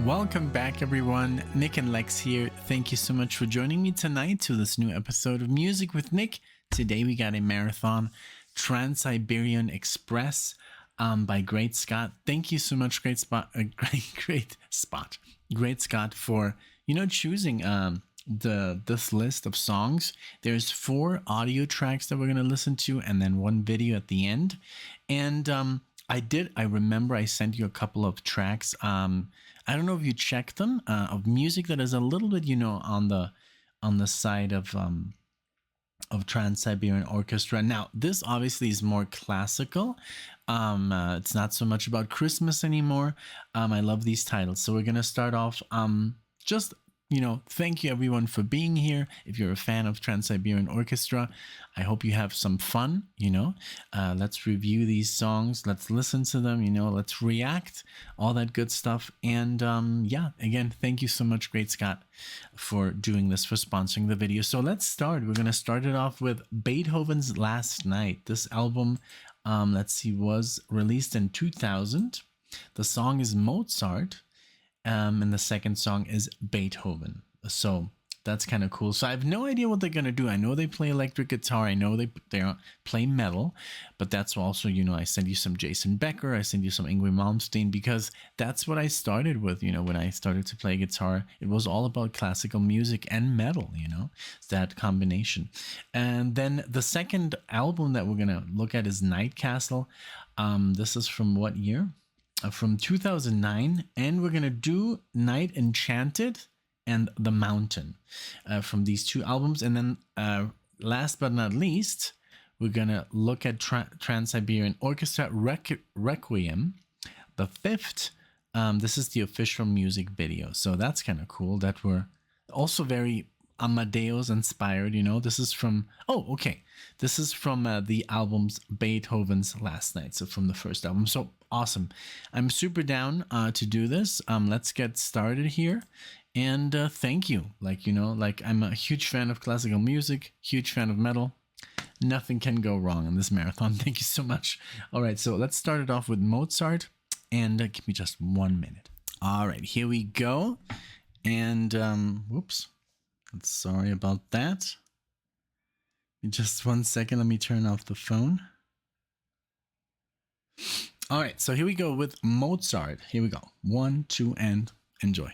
Welcome back, everyone. NicknLex here. Thank you so much for joining me tonight to this new episode of Music with Nick. Today we got a marathon, Trans-Siberian Express by Great Scott. Thank you so much, Great Scott, for choosing this list of songs. There's 4 audio tracks that we're gonna listen to, and then 1 video at the end. And I remember I sent you a couple of tracks. I don't know if you checked them, of music that is a little bit, on the side of Trans-Siberian Orchestra. Now, this obviously is more classical. It's not so much about Christmas anymore. I love these titles. So we're gonna start off just thank you everyone for being here. If you're a fan of Trans-Siberian Orchestra, I hope you have some fun. Let's review these songs, let's listen to them, let's react, all that good stuff. And yeah, again, thank you so much, Great Scott, for doing this, for sponsoring the video. So let's start. We're gonna start it off with Beethoven's Last Night. This album, let's see, was released in 2000. The song is Mozart. And the second song is Beethoven. So that's kind of cool. So I have no idea what they're going to do. I know they play electric guitar. I know they play metal. But that's also, I send you some Jason Becker. I send you some Yngwie Malmsteen, because that's what I started with, when I started to play guitar. It was all about classical music and metal, that combination. And then the second album that we're going to look at is Night Castle. This is from what year? From 2009, and we're gonna do Night Enchanted and The Mountain from these 2 albums. And then last but not least, we're gonna look at Trans-Siberian Orchestra Requiem, the 5th. This is the official music video, so that's kind of cool that we're also very Amadeus inspired. This is from this is from the album's Beethoven's Last Night, so from the first album. So awesome. I'm super down to do this. Let's get started here. And thank you. I'm a huge fan of classical music, huge fan of metal. Nothing can go wrong in this marathon. Thank you so much. All right, so let's start it off with Mozart, and give me just 1 minute. All right, here we go. And whoops. Sorry about that. Just 1 second. Let me turn off the phone. All right, so here we go with Mozart. Here we go. 1, 2, and enjoy.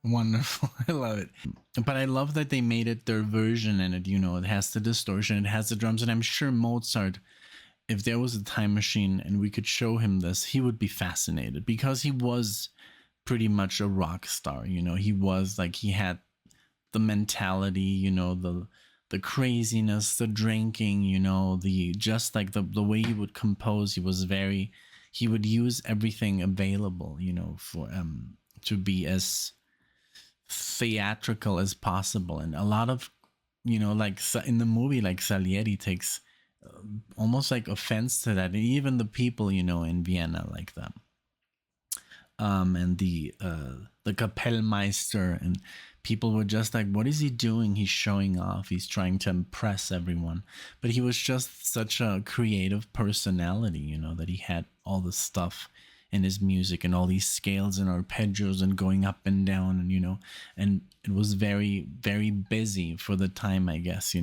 Wonderful. I love it. But I love that they made it their version, and it has the distortion, it has the drums, and I'm sure Mozart, if there was a time machine and we could show him this, he would be fascinated, because he was pretty much a rock star. He was like, he had the mentality, the craziness, the drinking, the just like the way he would compose. He would use everything available, for to be as theatrical as possible. And a lot of, like in the movie, like Salieri takes almost like offense to that, and even the people, in Vienna, like that. And the Kapellmeister, and people were just like, what is he doing? He's showing off. He's trying to impress everyone. But he was just such a creative personality, that he had all this stuff in his music, and all these scales and arpeggios and going up and down, and it was very, very busy for the time, I guess.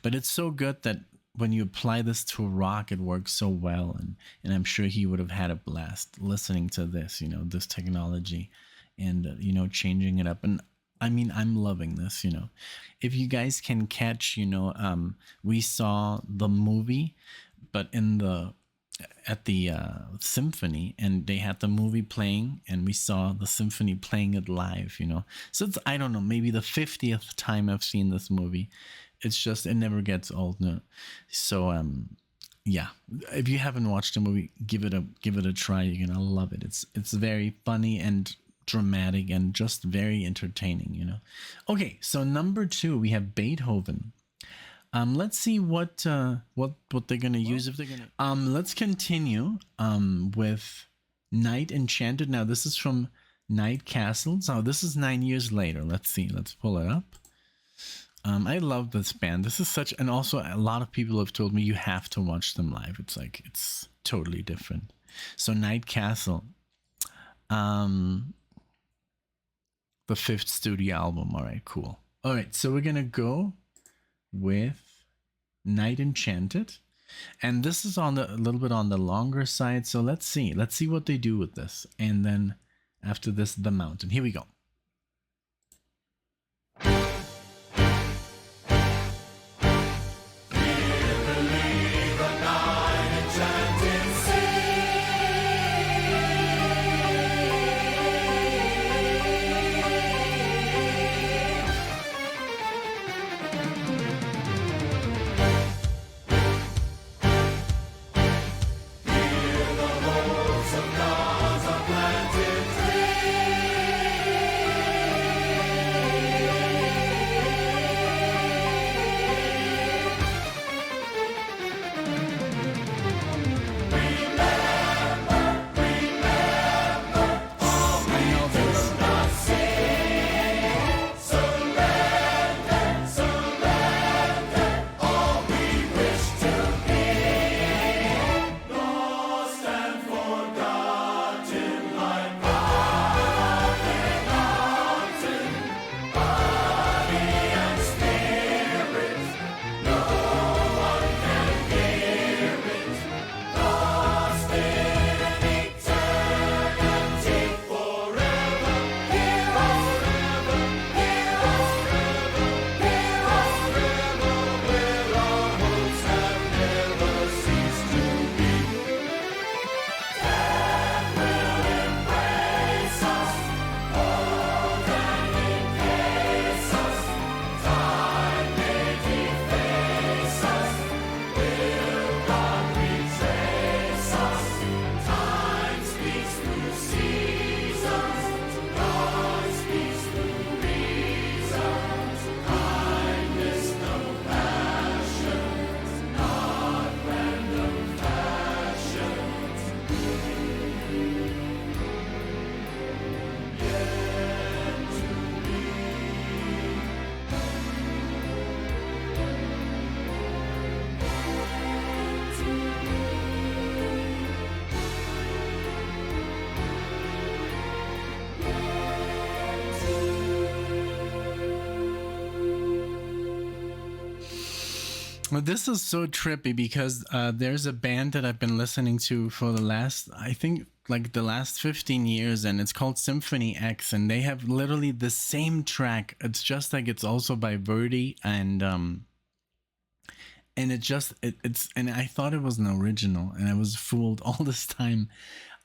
But it's so good that when you apply this to rock, it works so well, and I'm sure he would have had a blast listening to this, this technology, and changing it up. And I mean, I'm loving this. If you guys can catch, we saw the movie, but at the symphony, and they had the movie playing, and we saw the symphony playing it live. So it's, I don't know, maybe the 50th time I've seen this movie. It's just, it never gets old. No. So yeah, if you haven't watched the movie, give it a try. You're gonna love it. It's very funny and dramatic and just very entertaining. Okay, so number 2, we have Beethoven. Let's see what they're gonna use, if they're gonna. Let's continue with Night Enchanted. Now this is from Night Castle. So this is 9 years later. Let's see. Let's pull it up. I love this band. This is such, and also a lot of people have told me you have to watch them live. It's like, it's totally different. So Night Castle, the 5th studio album. All right, cool. All right, so we're gonna go with Night Enchanted, and this is a little bit on the longer side. So let's see what they do with this, and then after this, The Mountain. Here we go. Well, this is so trippy because there's a band that I've been listening to for the last, I think, like the last 15 years, and it's called Symphony X, and they have literally the same track. It's just like it's also by Verdi, and it's and I thought it was an original, and I was fooled all this time.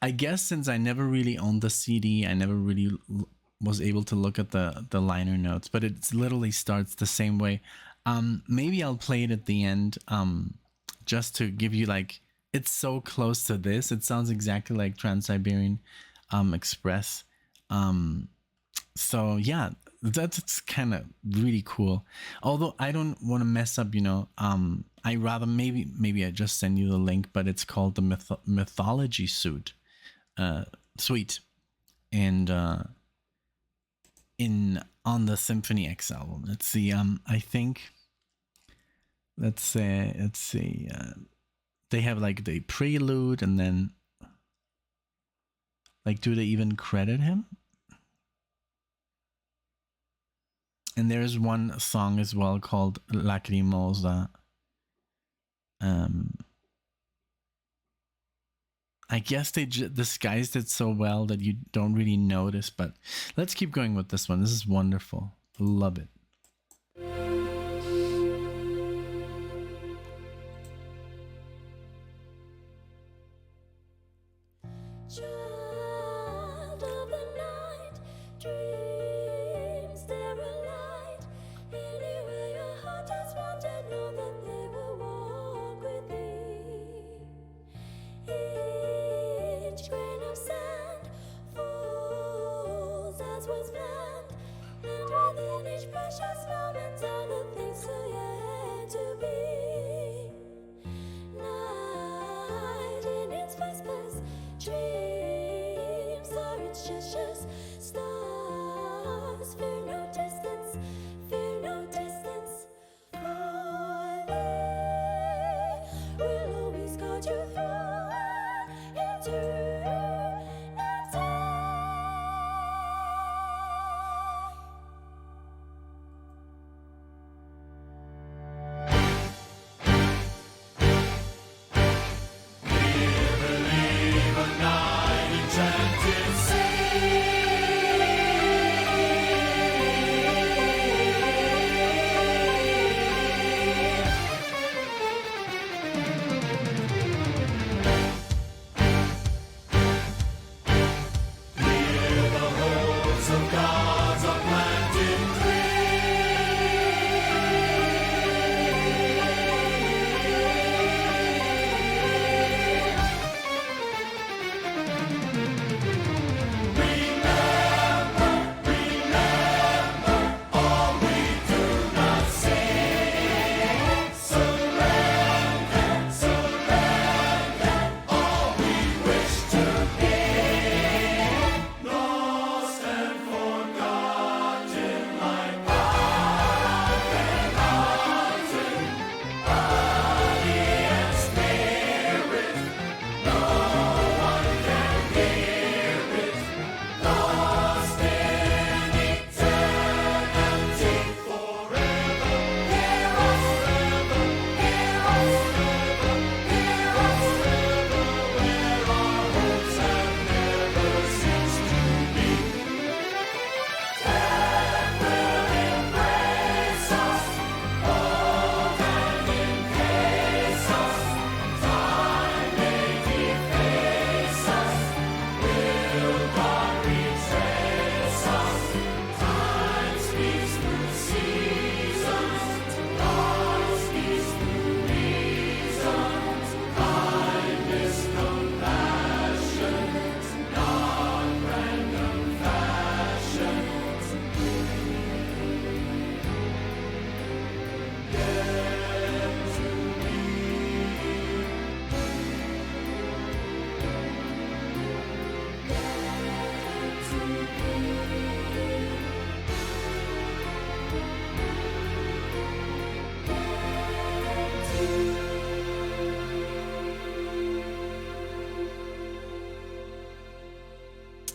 I guess since I never really owned the CD, I never really was able to look at the liner notes, but it literally starts the same way. Maybe I'll play it at the end, just to give you like, it's so close to this. It sounds exactly like Trans-Siberian Express. So yeah, that's kind of really cool. Although I don't want to mess up, I rather maybe I just send you the link, but it's called the Mythology Suite, and on the Symphony X album. Let's see. I think let's see. They have like the prelude, and then like, do they even credit him? And there's one song as well called Lacrimosa. I guess they disguised it so well that you don't really notice, but let's keep going with this one. This is wonderful. Love it.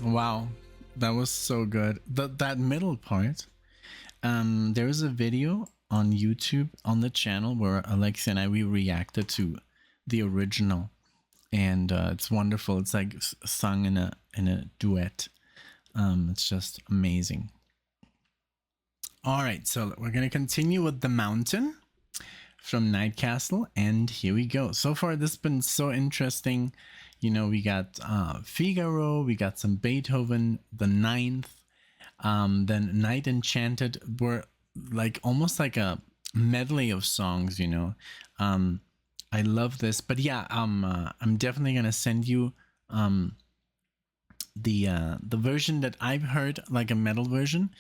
Wow, that was so good. That middle part, there is a video on YouTube on the channel where Alexia and we reacted to the original, and it's wonderful. It's like sung in a duet. It's just amazing. All right, so we're gonna continue with The Mountain from Night Castle, and here we go. So far, this has been so interesting. You know, we got Figaro, we got some Beethoven, the Ninth, then Night Enchanted were like almost like a medley of songs. You know, I love this. But yeah, I'm definitely gonna send you the version that I've heard, like a metal version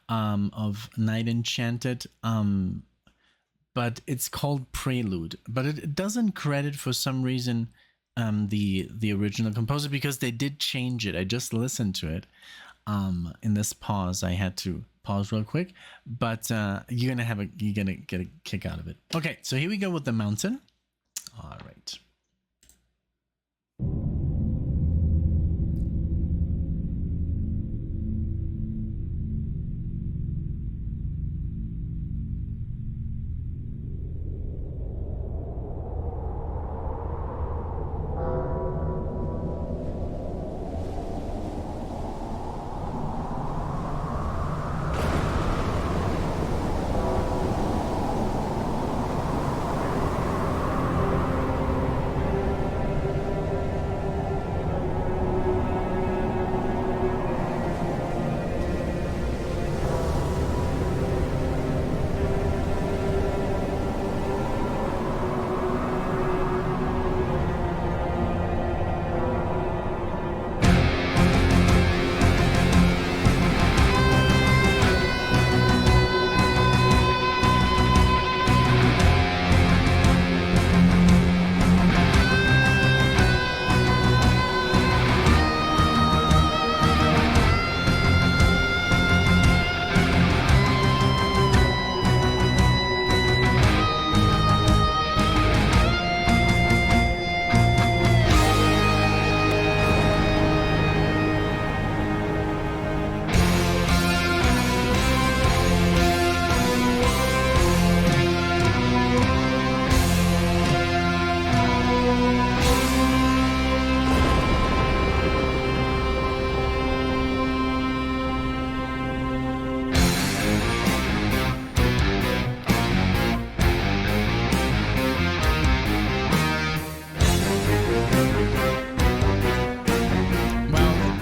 of Night Enchanted. But it's called Prelude. But it doesn't credit for some reason the original composer, because they did change it. I just listened to it in this pause. I had to pause real quick, but you're gonna get a kick out of it. Okay, so here we go with The Mountain. All right.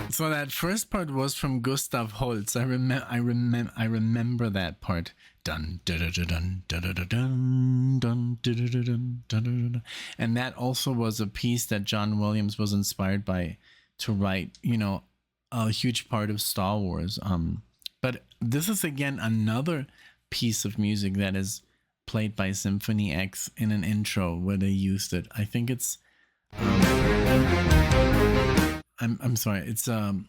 So that first part was from Gustav Holst. I remember that part. Dun dun dun dun dun dun dun dun dun dun dun. And that also was a piece that John Williams was inspired by to write, you know, a huge part of Star Wars. But this is again another piece of music that is played by Symphony X in an intro where they used it. I think it's I'm sorry. It's I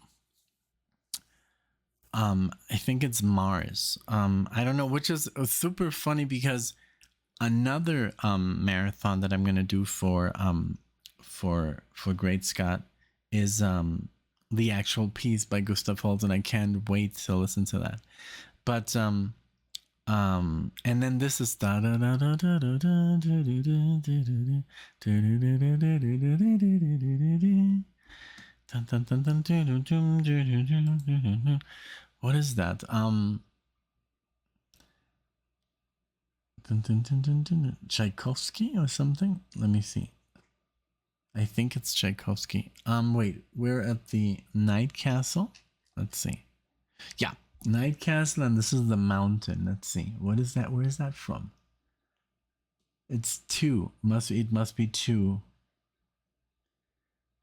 think it's Mars. I don't know, which is super funny because another marathon that I'm gonna do for Great Scott is the actual piece by Gustav Holst, and I can't wait to listen to that. But and then this is what is that? Tchaikovsky or something? Let me see. I think it's Tchaikovsky. Wait, we're at the Night Castle. Let's see. Yeah, Night Castle, and this is The Mountain. Let's see. What is that? Where is that from? It's 2. It must be 2.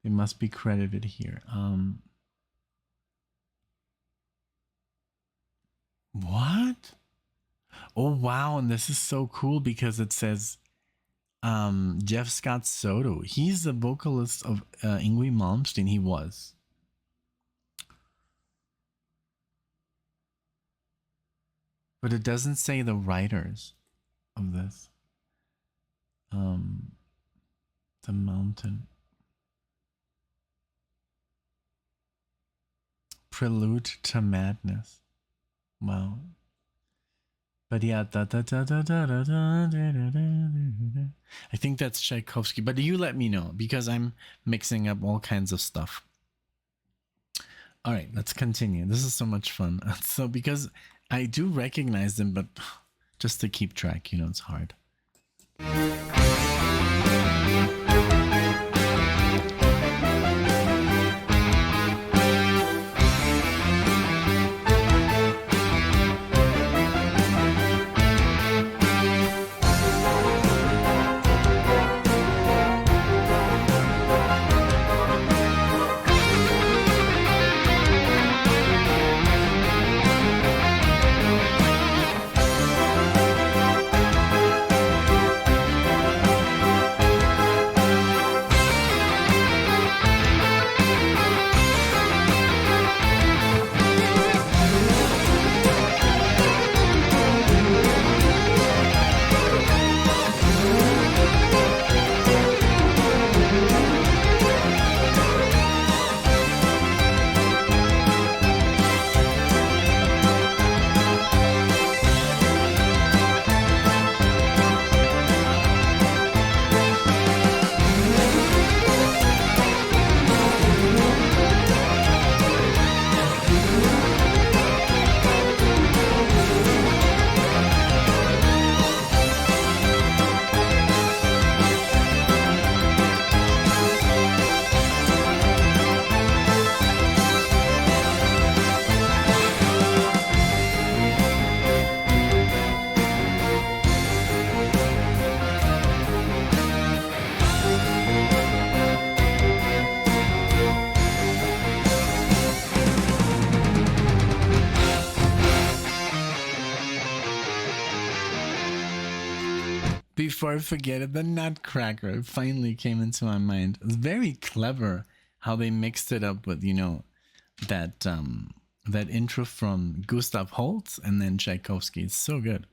It must be credited here. What? Oh wow, and this is so cool because it says Jeff Scott Soto. He's the vocalist of Yngwie Malmsteen. He was. But it doesn't say the writers of this. The Mountain. Prelude to Madness. Wow. But yeah, I think that's Tchaikovsky. But you let me know because I'm mixing up all kinds of stuff. All right, let's continue. This is so much fun. So because I do recognize them, but just to keep track, you know, it's hard. Before I forget it, the Nutcracker finally came into my mind. It's very clever how they mixed it up with, you know, that that intro from Gustav Holst and then Tchaikovsky. It's so good.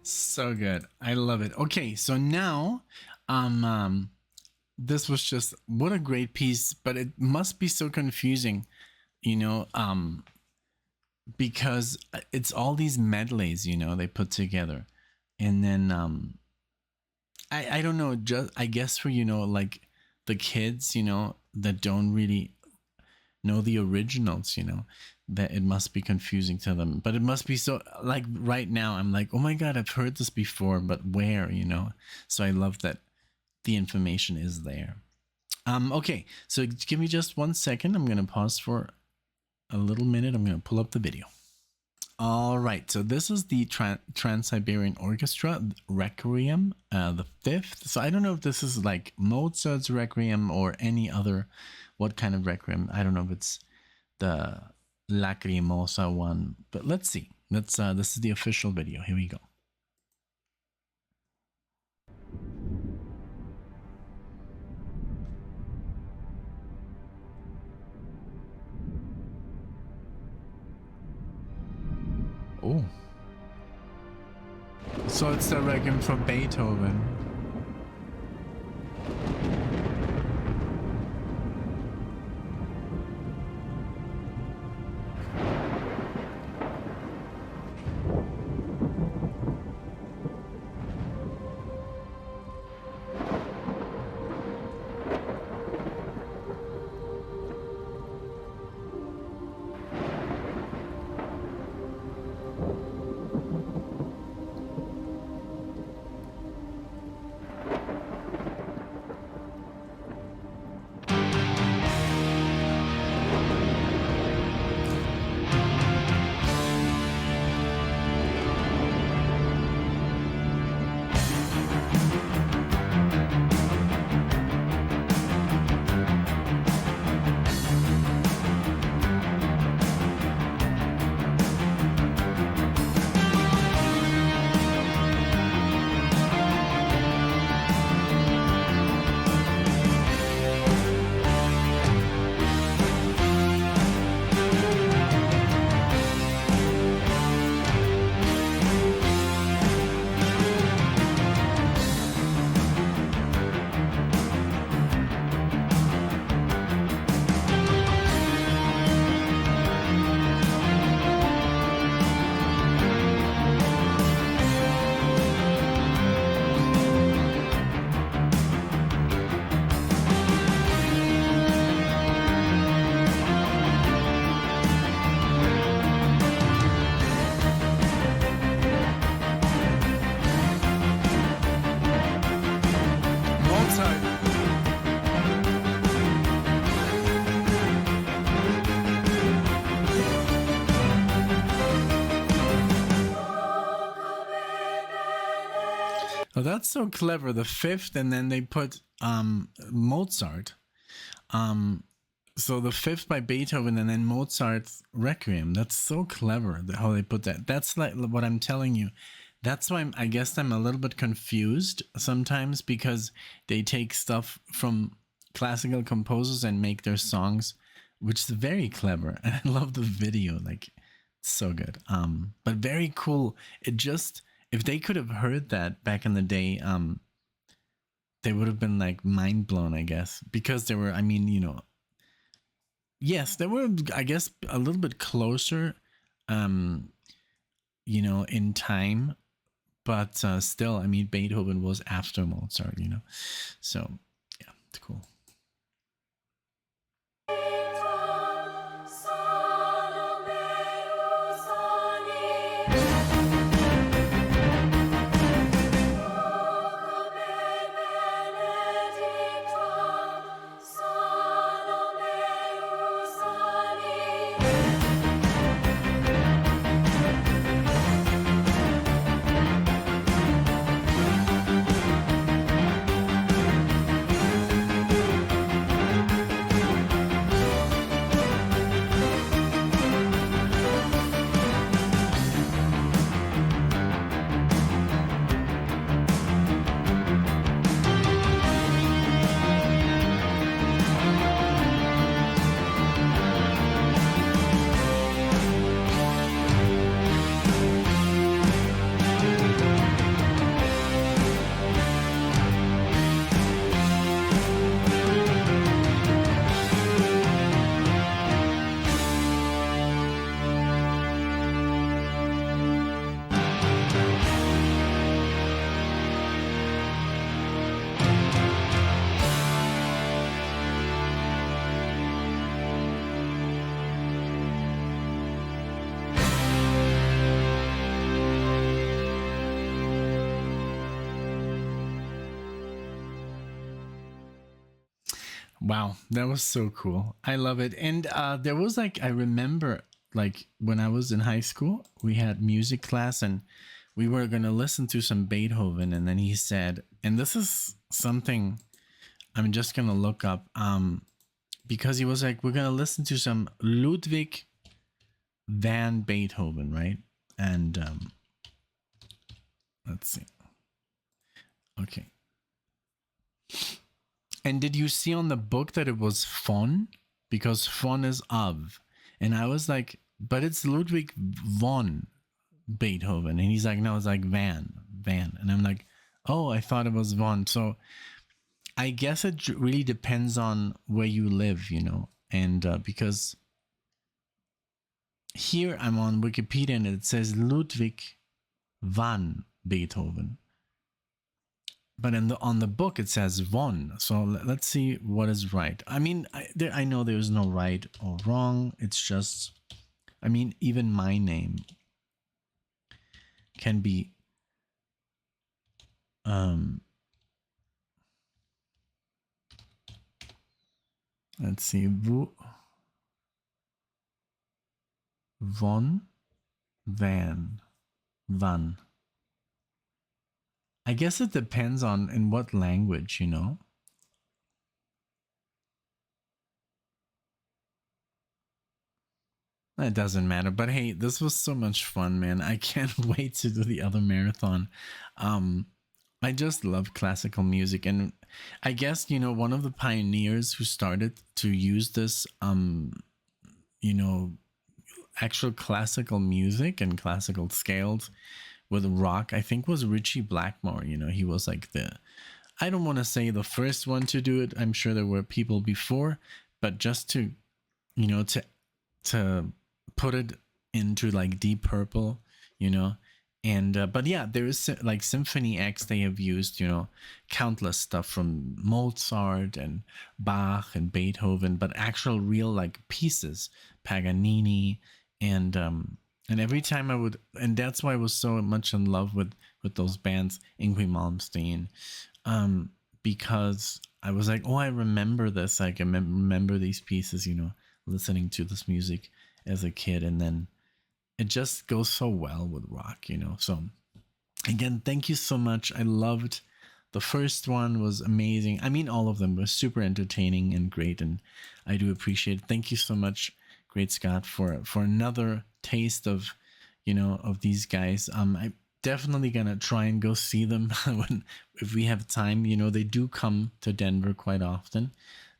So good. I love it. Okay, so now this was just what a great piece, but it must be so confusing, you know, because it's all these medleys, you know, they put together. And then I don't know, just I guess for, you know, like the kids, you know, that don't really know the originals, you know, that it must be confusing to them. But it must be so, like right now I'm like, oh my god, I've heard this before, but where, you know? So I love that the information is there. Okay, so give me just 1 second. I'm gonna pause for a little minute. I'm gonna pull up the video. All right, so this is the Trans-Siberian Orchestra Requiem, the 5th. So I don't know if this is like Mozart's Requiem or any other, what kind of Requiem. I don't know if it's the Lacrimosa one, but let's see. Let's this is the official video. Here we go. Oh, so it's the Requiem from Beethoven. that's so clever. The fifth, and then they put Mozart. So the fifth by Beethoven, and then Mozart's Requiem. That's so clever how they put that. That's like what I'm telling you. That's why I guess I'm a little bit confused sometimes, because they take stuff from classical composers and make their songs, which is very clever. And I love the video, like it's so good. But very cool. It just, if they could have heard that back in the day, they would have been like mind blown, I guess, because they were, I mean, you know, yes, they were, I guess, a little bit closer, you know, in time, but still, I mean, Beethoven was after Mozart, you know, so yeah, it's cool. Wow, that was so cool. I love it. And there was like, I remember like when I was in high school, we had music class and we were going to listen to some Beethoven. And then he said, and this is something I'm just going to look up, because he was like, we're going to listen to some Ludwig van Beethoven, right? And let's see. Okay. And did you see on the book that it was von? Because von is of. And I was like, but it's Ludwig von Beethoven. And he's like, no, it's like van. And I'm like, oh, I thought it was von. So I guess it really depends on where you live, you know. And because here I'm on Wikipedia and it says Ludwig van Beethoven. But on the book it says von. So let's see what is right. I mean, I know there's no right or wrong. It's just, I mean, even my name can be let's see, von, van, van. I guess it depends on in what language, you know. It doesn't matter, but hey, this was so much fun, man. I can't wait to do the other marathon. I just love classical music, and I guess, you know, one of the pioneers who started to use this, you know, actual classical music and classical scales with rock, I think, was Richie Blackmore. You know, he was like I don't want to say the first one to do it. I'm sure there were people before, but just to, you know, to put it into like Deep Purple, you know. And but yeah, there is like Symphony X. They have used, you know, countless stuff from Mozart and Bach and Beethoven, but actual real like pieces, Paganini, and every time I would, and that's why I was so much in love with those bands, Yngwie Malmsteen, because I was like, oh, I remember this. Like, I remember these pieces, you know, listening to this music as a kid, and then it just goes so well with rock, you know. So again, thank you so much. I loved The first one was amazing. I mean, all of them were super entertaining and great, and I do appreciate it. Thank you so much, Great Scott, for another taste of, you know, of these guys. I definitely gonna try and go see them when, if we have time. You know, they do come to Denver quite often,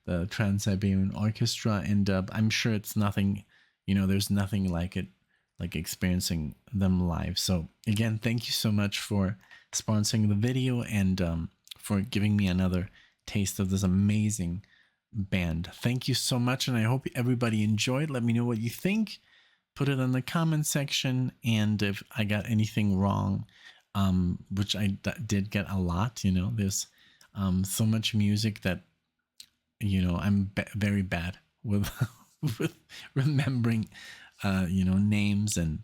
the Trans-Siberian Orchestra, and I'm sure it's nothing, you know, there's nothing like it, like experiencing them live. So again, thank you so much for sponsoring the video and for giving me another taste of this amazing band. Thank you so much, and I hope everybody enjoyed. Let me know what you think. Put it in the comment section, and if I got anything wrong, which I did get a lot, you know, there's so much music that, you know, I'm very bad with with remembering you know, names and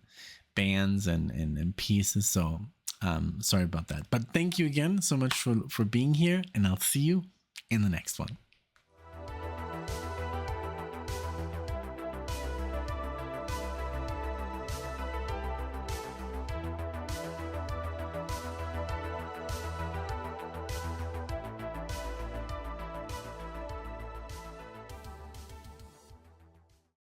bands and pieces. So sorry about that, but thank you again so much for being here, and I'll see you in the next one.